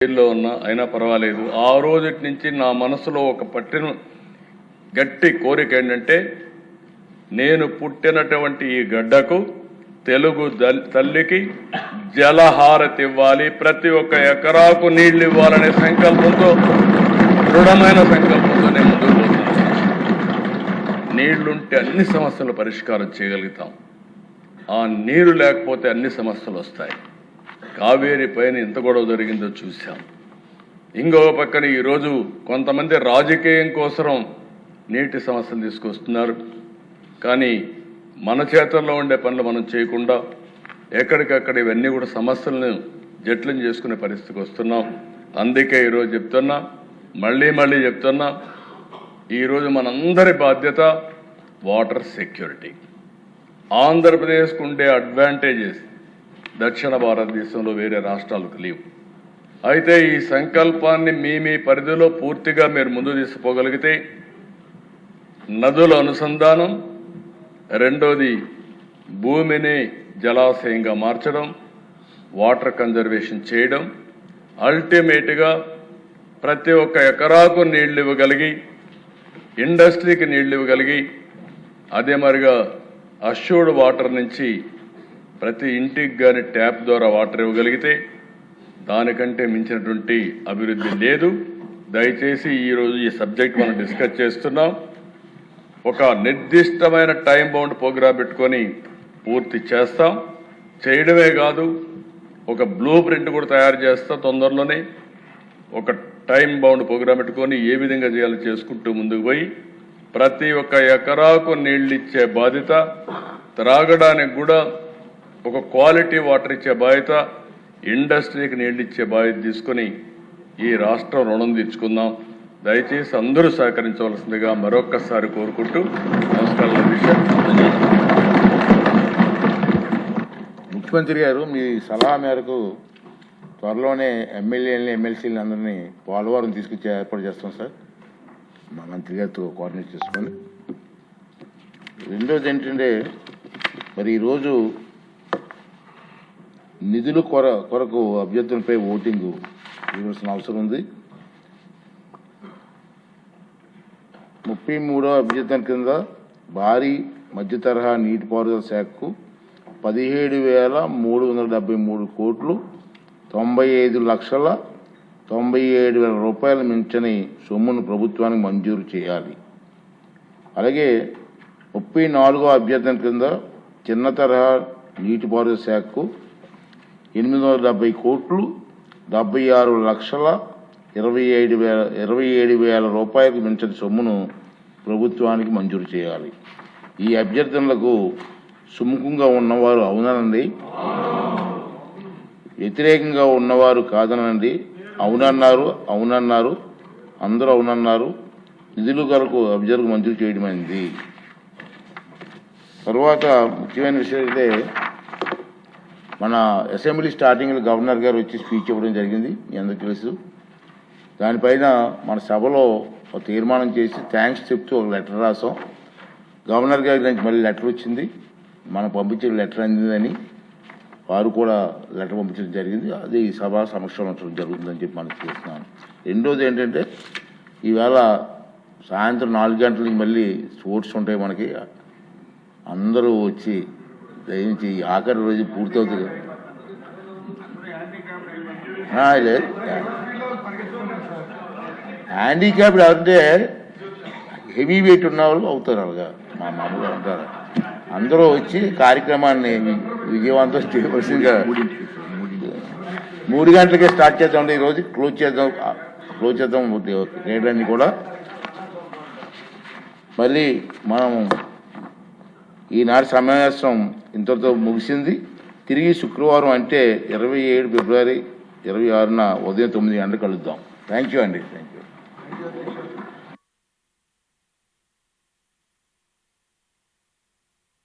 జైల్లో ఉన్నా అయినా పర్వాలేదు. ఆ రోజుటి నుంచి నా మనసులో ఒక పట్టిన గట్టి కోరిక ఏంటంటే, నేను పుట్టినటువంటి ఈ గడ్డకు తెలుగు తల్లికి జలహారతి ఇవ్వాలి, ప్రతి ఒక్క ఎకరాకు నీళ్లు ఇవ్వాలనే సంకల్పంతో, దృఢమైన సంకల్పంతో నేను ముందుకు పోతున్నాను. నీళ్లుంటే అన్ని సమస్యలు పరిష్కారం చేయగలుగుతాం. ఆ నీరు లేకపోతే అన్ని సమస్యలు వస్తాయి. కావేరి పైన ఎంత గొడవ జరిగిందో చూశాం. ఇంకొక పక్కన ఈరోజు కొంతమంది రాజకీయం కోసం నీటి సమస్యలు తీసుకొస్తున్నారు. కానీ మన చేతుల్లో ఉండే పనులు మనం చేయకుండా ఎక్కడికక్కడ ఇవన్నీ కూడా సమస్యలను జట్లం చేసుకునే పరిస్థితికి వస్తున్నాం. అందుకే ఈరోజు చెప్తున్నా, మళ్ళీ చెప్తున్నా, ఈరోజు మనందరి బాధ్యత వాటర్ సెక్యూరిటీ. ఆంధ్రప్రదేశ్కు ఉండే అడ్వాంటేజెస్ దక్షిణ భారతదేశంలో వేరే రాష్ట్రాలకు లేవు. అయితే ఈ సంకల్పాన్ని మీ పరిధిలో పూర్తిగా మీరు ముందు తీసుకుపోగలిగితే, నదుల అనుసంధానం, రెండోది భూమిని జలాశయంగా మార్చడం, వాటర్ కన్జర్వేషన్ చేయడం, అల్టిమేట్గా ప్రతి ఒక్క ఎకరాకు నీళ్లు ఇవ్వగలిగి, ఇండస్ట్రీకి నీళ్లు ఇవ్వగలిగి, అదే మరిగా అష్యూర్డ్ వాటర్ నుంచి ప్రతి ఇంటికి కానీ ట్యాప్ ద్వారా వాటర్ ఇవ్వగలిగితే దానికంటే మించినటువంటి అభివృద్ధి లేదు. దయచేసి ఈరోజు ఈ సబ్జెక్ట్ మనం డిస్కస్ చేస్తున్నాం. ఒక నిర్దిష్టమైన టైం బౌండ్ ప్రోగ్రాం పెట్టుకొని పూర్తి చేస్తాం. చేయడమే కాదు, ఒక బ్లూ ప్రింట్ కూడా తయారు చేస్తాం తొందరలోనే. ఒక టైం బౌండ్ ప్రోగ్రాం పెట్టుకొని ఏ విధంగా చేయాలో చేసుకుంటూ ముందుకు పోయి ప్రతి ఒక్క ఎకరాకు నీళ్ళు ఇచ్చే బాధ్యత, త్రాగడానికి కూడా ఒక క్వాలిటీ వాటర్ ఇచ్చే బాధ్యత, ఇండస్ట్రీకి నీళ్ళు ఇచ్చే బాధ్యత తీసుకొని ఈ రాష్ట్రం రుణం తీర్చుకుందాం. దయచేసి అందరూ సహకరించవలసిందిగా మరొక్కసారి కోరుకుంటూ నమస్కారాలు. ముఖ్యమంత్రి గారు, మీ సలహా మేరకు త్వరలోనే ఎమ్మెల్యేలని ఎమ్మెల్సీలని అందరినీ పోలవరం తీసుకొచ్చి ఏర్పాటు చేస్తాం సార్, మా మంత్రి గారితో కోఆర్డినేట్ చేసుకొని. రెండోది ఏంటంటే, మరి ఈరోజు నిధుల కొరకు అభ్యర్థులపై ఓటింగ్ ఇవ్వాల్సిన అవసరం ఉంది. 33వ అభ్యర్థన కింద భారీ మధ్య తరహా నీటిపారుదల శాఖకు 17,373 కోట్లు 95,97,000 రూపాయలు మించని సొమ్మును ప్రభుత్వానికి మంజూరు చేయాలి. అలాగే 34వ అభ్యర్థన కింద చిన్న తరహా నీటిపారుదల శాఖకు 870 కోట్లు 76,27,000 రూపాయలకు మించని సొమ్మును ప్రభుత్వానికి మంజూరు చేయాలి. ఈ అభ్యర్థనలకు సుముఖంగా ఉన్నవారు అవుననండి, వ్యతిరేకంగా ఉన్నవారు కాదనండి. అవునన్నారు, అందరూ అవునన్నారు. నిధుల కొరకు అభ్యర్థులకు మంజూరు చేయడమైంది. తర్వాత ముఖ్యమైన విషయం అయితే, మన అసెంబ్లీ స్టార్టింగ్లో గవర్నర్ గారు వచ్చి స్పీచ్ ఇవ్వడం జరిగింది, మీ అందరికీ తెలుసు. దానిపైన మన సభలో ఒక తీర్మానం చేసి థ్యాంక్స్ చెప్తూ ఒక లెటర్ రాసాం. గవర్నర్ గారి నుంచి మళ్ళీ లెటర్ వచ్చింది, మనం పంపించిన లెటర్ అందిందని వారు కూడా లెటర్ పంపించడం జరిగింది. అది సభ సమక్షంలో జరుగుతుందని చెప్పి మనకు చూస్తున్నాను. రెండోది ఏంటంటే, ఈవేళ సాయంత్రం 4 గంటలకి మళ్ళీ స్పోర్ట్స్ ఉంటాయి మనకి. అందరూ వచ్చి దయించి ఆఖరి రోజు పూర్తవుతుంది. లేదు, హ్యాండిక్యాప్డ్ అంటే హెవీ వెయిట్ ఉన్న వాళ్ళు అవుతారు, అలాగా మా మామూలుగా ఉంటారు. అందరూ వచ్చి కార్యక్రమాన్ని విజయవంతం చేయవలసిందిగా 3 గంటలకే స్టార్ట్ చేద్దాం. ఈరోజు క్లోజ్ చేద్దాం రేట్లన్నీ కూడా. మళ్ళీ మనం ఈనాటి సమావేశం ఇంతటితో ముగిసింది. తిరిగి శుక్రవారం అంటే 27 ఫిబ్రవరి 26న ఉదయం 9 గంటలకు కలుద్దాం. థ్యాంక్ యూ అండి. Thank you.